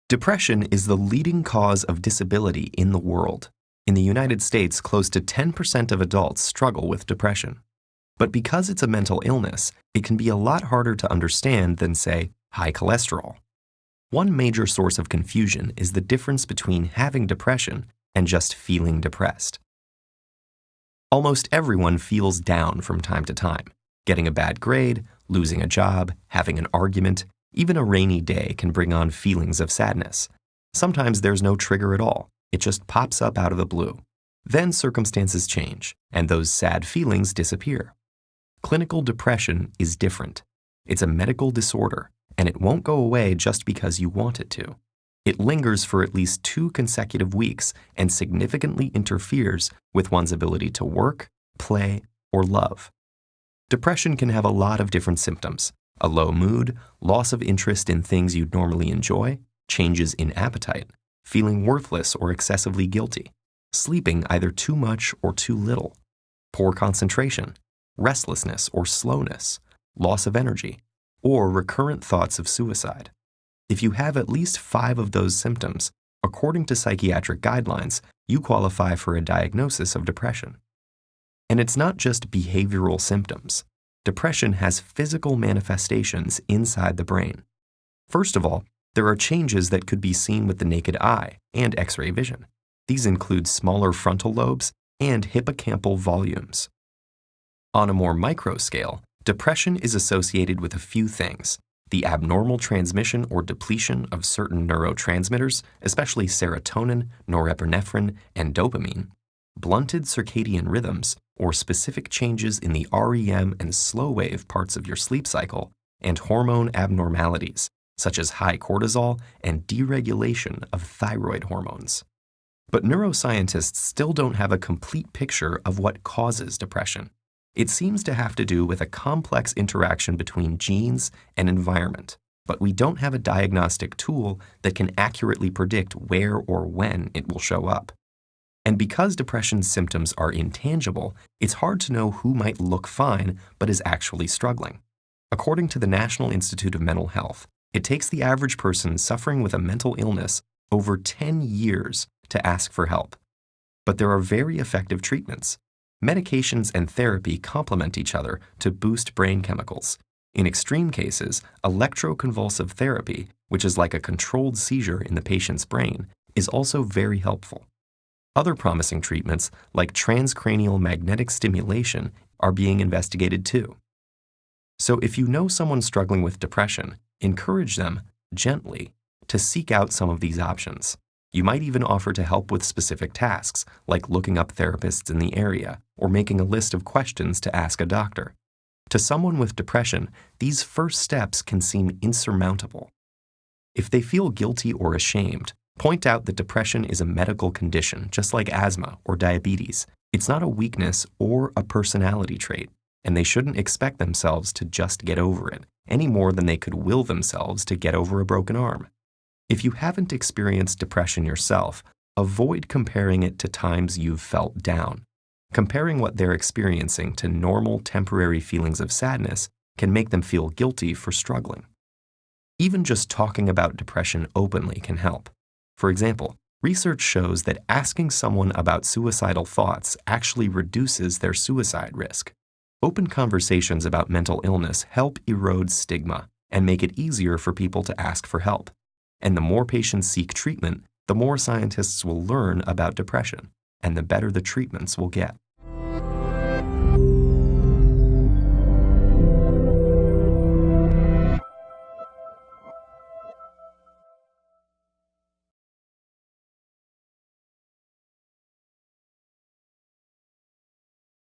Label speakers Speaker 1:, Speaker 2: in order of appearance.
Speaker 1: Depression is the leading cause of disability in the world. In the United States, close to 10% of adults struggle with depression. But because it's a mental illness, it can be a lot harder to understand than, say, high cholesterol. One major source of confusion is the difference between having depression and just feeling depressed. Almost everyone feels down from time to time. Getting a bad grade, losing a job, having an argument, even a rainy day can bring on feelings of sadness. Sometimes there's no trigger at all. It just pops up out of the blue. Then circumstances change, and those sad feelings disappear. Clinical depression is different. It's a medical disorder, and it won't go away just because you want it to. It lingers for at least 2 consecutive weeks and significantly interferes with one's ability to work, play, or love. Depression can have a lot of different symptoms: a low mood, loss of interest in things you'd normally enjoy, changes in appetite, feeling worthless or excessively guilty, sleeping either too much or too little, poor concentration, restlessness or slowness, loss of energy, or recurrent thoughts of suicide. If you have at least 5 of those symptoms, according to psychiatric guidelines, you qualify for a diagnosis of depression. And it's not just behavioral symptoms. Depression has physical manifestations inside the brain. First of all, there are changes that could be seen with the naked eye and X-ray vision. These include smaller frontal lobes and hippocampal volumes. On a more micro scale, depression is associated with a few things: the abnormal transmission or depletion of certain neurotransmitters, especially serotonin, norepinephrine, and dopamine, blunted circadian rhythms, or specific changes in the REM and slow wave parts of your sleep cycle, and hormone abnormalities, such as high cortisol and deregulation of thyroid hormones. But neuroscientists still don't have a complete picture of what causes depression. It seems to have to do with a complex interaction between genes and environment, but we don't have a diagnostic tool that can accurately predict where or when it will show up. And because depression's symptoms are intangible, it's hard to know who might look fine but is actually struggling. According to the National Institute of Mental Health, it takes the average person suffering with a mental illness over 10 years to ask for help. But there are very effective treatments. Medications and therapy complement each other to boost brain chemicals. In extreme cases, electroconvulsive therapy, which is like a controlled seizure in the patient's brain, is also very helpful. Other promising treatments, like transcranial magnetic stimulation, are being investigated too. So if you know someone struggling with depression, encourage them, gently, to seek out some of these options. You might even offer to help with specific tasks, like looking up therapists in the area or making a list of questions to ask a doctor. To someone with depression, these first steps can seem insurmountable. If they feel guilty or ashamed, point out that depression is a medical condition, just like asthma or diabetes. It's not a weakness or a personality trait, and they shouldn't expect themselves to just get over it, any more than they could will themselves to get over a broken arm. If you haven't experienced depression yourself, avoid comparing it to times you've felt down. Comparing what they're experiencing to normal temporary feelings of sadness can make them feel guilty for struggling. Even just talking about depression openly can help. For example, research shows that asking someone about suicidal thoughts actually reduces their suicide risk. Open conversations about mental illness help erode stigma and make it easier for people to ask for help. And the more patients seek treatment, the more scientists will learn about depression, and the better the treatments will get.